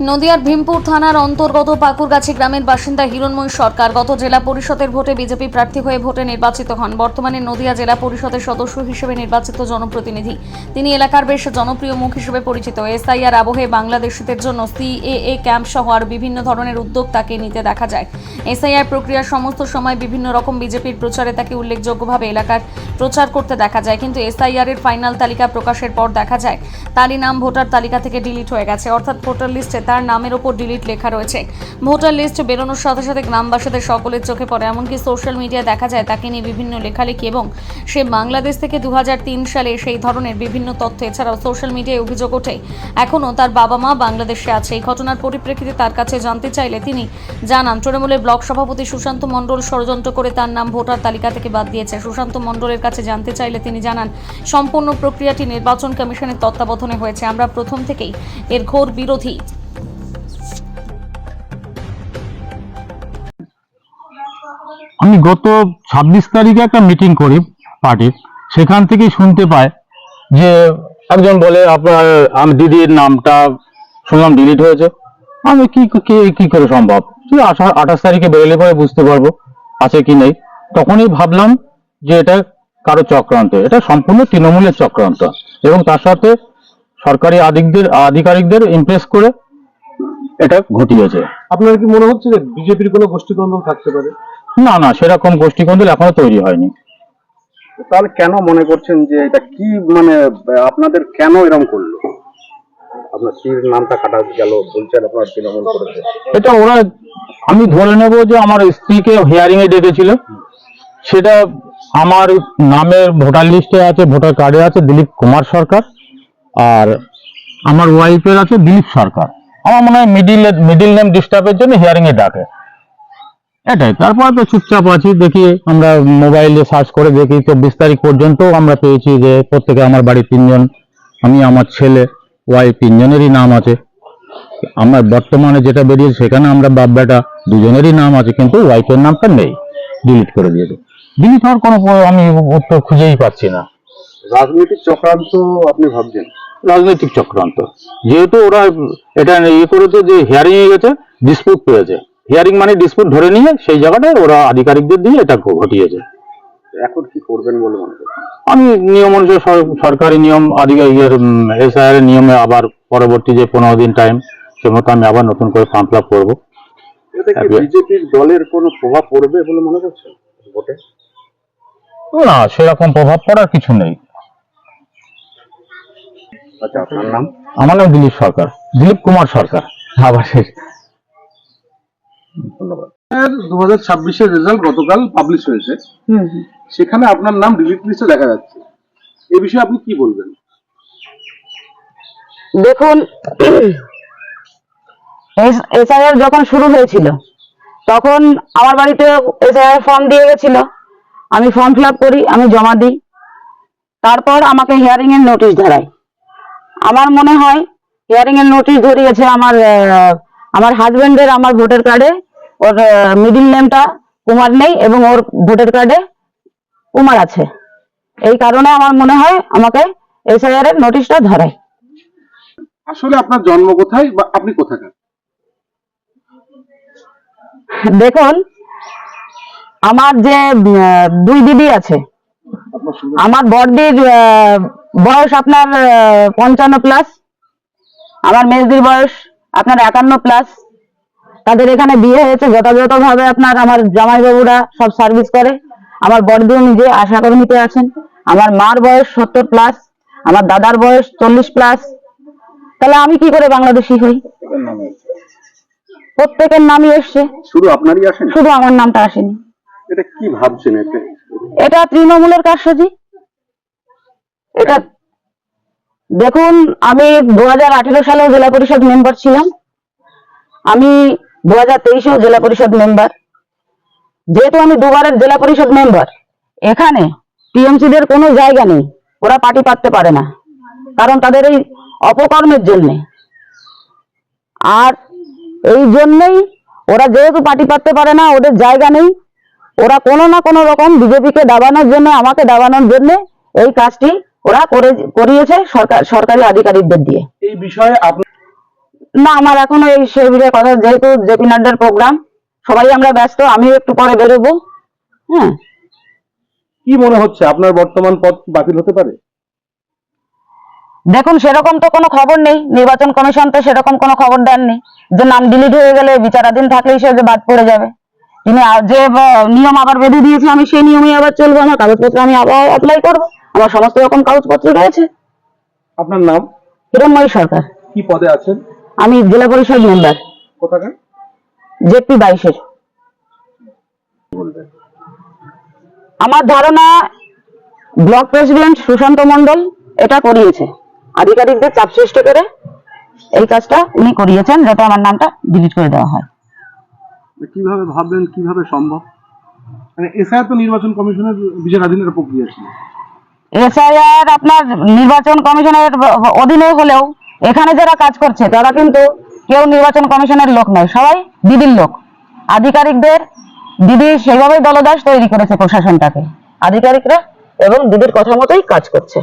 নদিয়ার ভীমপুর থানার অন্তর্গত পাকুরগাছি গ্রামের বাসিন্দা হিরণময় সরকার গত জেলা পরিষদের ভোটে বিজেপি প্রার্থী হয়ে ভোটে নির্বাচিত হন। বর্তমানে নদিয়া জেলা পরিষদের সদস্য হিসেবে নির্বাচিত জনপ্রতিনিধি তিনি। এলাকার বেশ জনপ্রিয় মুখ হিসেবে পরিচিত। এসআইআর আবহে বাংলাদেশিদের জন্য সিএএ ক্যাম্প সহ আর বিভিন্ন ধরনের উদ্যোগ তাকে নিতে দেখা যায়। এসআইআর প্রক্রিয়ার সমস্ত সময় বিভিন্ন রকম বিজেপির প্রচারে তাকে উল্লেখযোগ্যভাবে এলাকার প্রচার করতে দেখা যায়, কিন্তু এসআইআর এর ফাইনাল তালিকা প্রকাশের পর দেখা যায় তারই নাম ভোটার তালিকা থেকে ডিলিট হয়ে গেছে, অর্থাৎ ভোটার লিস্টে তার নামের ওপর ডিলিট লেখা রয়েছে। ভোটার লিস্ট বেরোনোর সাথে সাথে গ্রামবাসীদের সকলের চোখে পড়ে, এমনকি সোশ্যাল মিডিয়ায় দেখা যায় তাকে নিয়ে বিভিন্ন লেখালেখি এবং সে বাংলাদেশ থেকে 2003 সালে সেই ধরনের বিভিন্ন তথ্য। এছাড়াও সোশ্যাল মিডিয়ায় অভিযোগ ওঠে এখনও তার বাবা মা বাংলাদেশে আছে। এই ঘটনার পরিপ্রেক্ষিতে তার কাছে জানতে চাইলে তিনি জানান তৃণমূলের ব্লক সভাপতি সুশান্ত মণ্ডল ষড়যন্ত্র করে তার নাম ভোটার তালিকা থেকে বাদ দিয়েছে। সুশান্ত মণ্ডলের কাছে জানতে চাইলে তিনি জানান সম্পূর্ণ প্রক্রিয়াটি নির্বাচন কমিশনের তত্ত্বাবধানে হয়েছে। আমরা প্রথম থেকেই এর ঘোর বিরোধী। আমি গত 26 তারিখে একটা মিটিং করি পার্টির, সেখান থেকেই শুনতে পাই যে একজন বলে আপনার আমি দিদির নামটা শুনলাম ডিলিট হয়েছে। আমি কি করে সম্ভব? 28 তারিখে বেরোলে পরে বুঝতে পারবো আছে কি নেই। তখনই ভাবলাম যে এটা কারো চক্রান্ত, এটা সম্পূর্ণ তৃণমূলের চক্রান্ত এবং তার সাথে সরকারি আধিকারিকদের ইমপ্রেস করে এটা ঘটিয়েছে। আপনার কি মনে হচ্ছে যে বিজেপির কোনো গোষ্ঠীদ্বন্দ্ব থাকতে পারে? না না, সেরকম গোষ্ঠীদ্বন্দ্ব এখনো তৈরি হয়নি। তাহলে কেন মনে করছেন যে এটা কি মানে আপনাদের কেন এরকম করলো? আপনার স্ত্রীর নামটা কাটা গেল বলছেন আপনার তৃণমূল করেছে। এটা ওরা, আমি ধরে নেব যে আমার স্ত্রীকে হিয়ারিং এ ডেকেছিল, সেটা আমার নামের ভোটার লিস্টে আছে, ভোটার কার্ডে আছে দিলীপ কুমার সরকার, আর আমার ওয়াইফের আছে দিলীপ সরকার। আমার মনে হয় মিডিল নেম ডিস্টার্বের জন্য হিয়ারিং এ ডাকে, এটাই। তারপর তো চুপচাপ আছি, দেখি আমরা মোবাইলে সার্চ করে দেখি 24 তারিখ পর্যন্ত আমরা পেয়েছি যে প্রত্যেকে আমার বাড়ির 3 জন, আমি আমার ছেলে ওয়াইফ 3 জনেরই নাম আছে। আমার বর্তমানে যেটা বেরিয়েছে সেখানে আমরা বাপ বেটা 2 জনেরই নাম আছে, কিন্তু ওয়াইফের নামটা নেই, ডিলিট করে দিয়েছে। ডিলিট হওয়ার কোনো আমি উত্তর খুঁজেই পাচ্ছি না। রাজনৈতিক চক্রান্ত আপনি ভাবছেন? রাজনৈতিক চক্রান্ত, যেহেতু ওরা এটা করেছে যে হিয়ারিং এ গেছে, ডিসপিউট পেয়েছে, হিয়ারিং মানে ডিসপিউট ধরে নিয়ে সেই জায়গাটায় ওরা আধিকারিকদের দিয়ে এটা ঘটিয়েছে। এখন কি করবেন বলে মনে করছেন? আমি নিয়ম অনুযায়ী সরকারি নিয়ম আধিকারিকের এসআইআর এর নিয়মে আবার পরবর্তী যে 15 দিন টাইম, সে মতো আমি আবার নতুন করে ফর্ম ফিল আপ করবো। এতে কি বিজেপির দলের কোনো প্রভাব পড়বে বলে মনে করছেন ভোটে? না, সেরকম প্রভাব পড়ার কিছু নেই। আচ্ছা, আপনার নাম? আমার নাম দিলীপ সরকার, দিলীপ কুমার সরকার। আবার ধন্যবাদ। 2026-এর রেজাল্ট গতকাল পাবলিশ হয়েছে, সেখানে আপনার নাম ডিলিট লিস্টে দেখা যাচ্ছে। এই বিষয়ে আপনি কি বলবেন? দেখুন, এসআইআর যখন শুরু হয়েছিল তখন আমার বাড়িতে এসআইআর ফর্ম দিয়ে গেছিল, আমি ফর্ম ফিল আপ করি, আমি জমা দিই। তারপর আমাকে হিয়ারিং এর নোটিশ ধরায়। আমার মনে হয় হিয়ারিং এর নোটিশ ধরিয়েছে আমার হাজবেন্ডের আমার ভোটার কার্ডে ওর মিডিল নেমটা কুমার নেই এবং ওর ভোটার কার্ডে কুমার আছে। এই কারণে আমার মনে হয় আমাকে এসআইআর এর নোটিশটা ধরায়। আসলে আপনার জন্ম কোথায় বা আপনি কোথাকার? দেখুন, আমার যে 2 দিদি আছে, আমার বড়দির বয়স আপনার 55+, আমার মেজদির বয়স আপনার 51+। তাদের এখানে বিয়ে হয়েছে যথাযথভাবে। আপনার আমার জামাইবাবুরা সব সার্ভিস করে, আমার বড়দিও নিজে আশা কর্মীতে আছেন। আমার মার বয়স 70+, আমার দাদার বয়স 40+। তাহলে আমি কি করে বাংলাদেশি হই? প্রত্যেকের নামই এসছে, শুধু আপনারই আসেন? শুধু আমার নামটা আসেনি। এটা কি ভাবছেন? এটা তৃণমূলের কারসাজি। এটা দেখুন, আমি 2018 সালেও জেলা পরিষদ মেম্বার ছিলাম, আমি 2023-এও জেলা পরিষদ মেম্বার। যেহেতু আমি 2বারের জেলা পরিষদ মেম্বার, এখানে টিএমসিদের কোনো জায়গা নেই, ওরা পার্টি পাততে পারে না, কারণ তাদের এই অপকর্মের জন্যে। আর এই জন্যই ওরা যেহেতু পার্টি পাততে পারে না, ওদের জায়গা নেই, ওরা কোনো না কোনো রকম বিজেপিকে দাবানোর জন্য, আমাকে দাবানোর জন্য এই কাজটি ওরা করিয়েছে সরকারি আধিকারিকদের দিয়ে। এই বিষয়ে না, আমার এখনো এই শিবিরের কথা, যেহেতু জেপি নাড্ডার প্রোগ্রাম, সবাই আমরা ব্যস্ত, আমিও একটু পরে বেরোবো। হ্যাঁ, কি মনে হচ্ছে আপনার বর্তমান পদ কি বাতিল হতে পারে? দেখুন সেরকম তো কোনো খবর নেই, নির্বাচন কমিশন তো সেরকম কোনো খবর দেননি যে নাম ডিলিট হয়ে গেলে বিচারাধীন থাকলেই সে যে বাদ পড়ে যাবে। তিনি যে নিয়ম আবার বেঁধে দিয়েছে, আমি সেই নিয়মে আবার চলবো, আমার কাগজপত্র আমি আবার অ্যাপ্লাই করবো, আমার সমস্ত রকম কাগজপত্র রয়েছে। আপনার নাম? হিরণময়ী সরকার। কি পদে আছেন? আমি জেলা পরিষদ মেম্বার, কোথাকার? জেপি 22-এর। আমার ধারণা ব্লক প্রেসিডেন্ট সুশান্ত মণ্ডল এটা করিয়েছে, আধিকারিকদের চাপ সৃষ্টি করে এই কাজটা উনি করিয়েছেন, যাতে আমার নামটা ডিলিট করে দেওয়া হয়। কিভাবে ভাবলেন, কিভাবে সম্ভব? মানে এসআইআর তো নির্বাচন কমিশনের বিচারাধীনের প্রক্রিয়া ছিল। এসআইআর আপনার নির্বাচন কমিশনের অধীনে হলেও এখানে যারা কাজ করছে তারা কিন্তু কেউ নির্বাচন কমিশনের লোক নয়, সবাই দিদির লোক। আধিকারিকদের দিদি সেইভাবেই দলদাস তৈরি করেছে প্রশাসনটাকে, আধিকারিকরা এবং দিদির কথা মতোই কাজ করছে।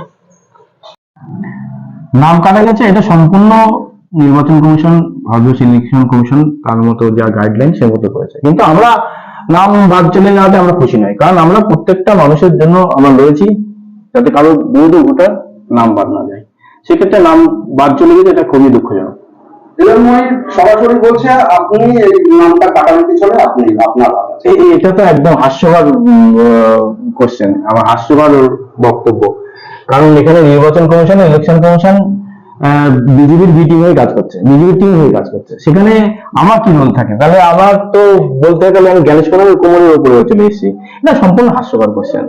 নাম কাটা গেছে, এটা সম্পূর্ণ নির্বাচন কমিশন, ভারতীয় ইলেকশন কমিশন তার মতো যা গাইডলাইন সে মতো করেছে। কিন্তু আমরা নাম বাদ চলে যাওয়াতে আমরা খুশি নই, কারণ আমরা প্রত্যেকটা মানুষের জন্য আমরা লড়েছি যাতে কারো বৈধ ভোটার নাম বাদ না যায়। সেক্ষেত্রে নাম বাদ চলে গেছে, এটা খুবই দুঃখজনক। হিরণময়ী সরাসরি বলছে আপনি এই নামটা কাটার পিছনে আপনি আপনার হাত আছে। এটা তো একদম হাস্যকর কোশ্চেন, আমার হাস্যকর বক্তব্য। কারণ এখানে নির্বাচন কমিশন, ইলেকশন কমিশন বিজেপির বি টিম হয়ে কাজ করছে, বিজেপির টিম হয়ে কাজ করছে, সেখানে আমার কি রোল থাকে? তাহলে আমার তো বলতে গেলে আমি জ্ঞানেশ কুমারের কোমরের উপরে চলে এসেছি। এটা সম্পূর্ণ হাস্যকর কোশ্চেন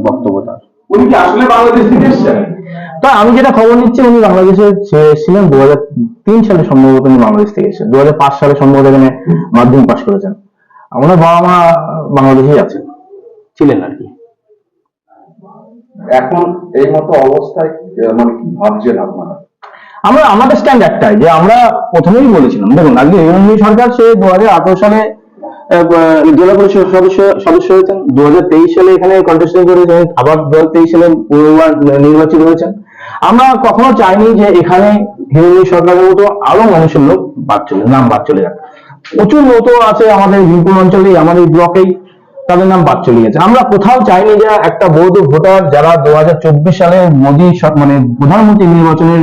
বক্তব্যটা। উনি কি আসলে বাংলাদেশ থেকে এসেছেন? তা আমি যেটা খবর নিচ্ছি, উনি বাংলাদেশে এসেছিলেন 2003 সালে, সম্ভবত উনি বাংলাদেশ থেকে এসেছেন। 2005 সালে সম্ভবত এখানে মাধ্যমিক পাশ করেছেন। আমার বাবা মা বাংলাদেশেই আছেন, ছিলেন আর কি। এখন এই মতো অবস্থায় মানে কি ভাবছেন আপনারা? আমাদের স্ট্যান্ড একটাই, যে আমরা প্রথমেই বলেছিলাম, দেখুন আজকে হিরণময়ী সরকার সে 2018 সালে জেলা পরিষদ সদস্য হয়েছেন, 2023 সালে এখানে কন্টেস্টিং করেছেন, আবার 2023 সালে পুনর্বার নির্বাচিত হয়েছেন। আমরা কখনো চাইনি যে এখানে হিরণময়ী সরকারের মতো আরো মানুষের নাম বাদ চলে যাক। প্রচুর মতো আছে আমাদের বিনপুর অঞ্চলেই, আমাদের ব্লকেই তাদের নাম বাদ চলে গেছে। আমরা কোথাও চাইনি যে একটা বৈধ ভোটার যারা 2024 সালে মোদী মানে প্রধানমন্ত্রী নির্বাচনের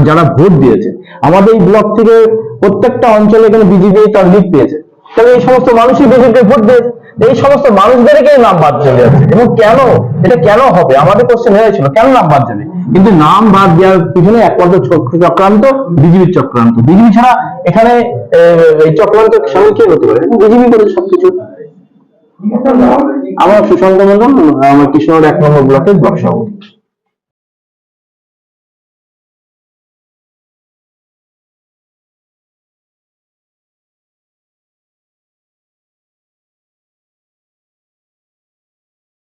যারা ভোট দিয়েছে, আমাদের এই ব্লক থেকে প্রত্যেকটা অঞ্চলে এখানে বিজেপি তার লিড পেয়েছে, তাহলে এই সমস্ত মানুষই বিজেপিকে ভোট দিয়েছে, এই সমস্ত মানুষদেরকে নাম বাদ চলে যাচ্ছে। এবং কেন, এটা কেন হবে? আমাদের কোশ্চেন হয়েছিল কেন নাম বাদ যাবে, কিন্তু নাম বাদ দেওয়ার পিছনে একমাত্র চক্রান্ত বিজেপির চক্রান্ত। বিজেপি ছাড়া এখানে এই চক্রান্ত সামিল কে হতে পারে? বিজেপি করেছে সবকিছু। আমার সুশান্ত মন্ডল, আমার কৃষ্ণনগর 1 নম্বর ব্লকের ব্লক সভাপতি।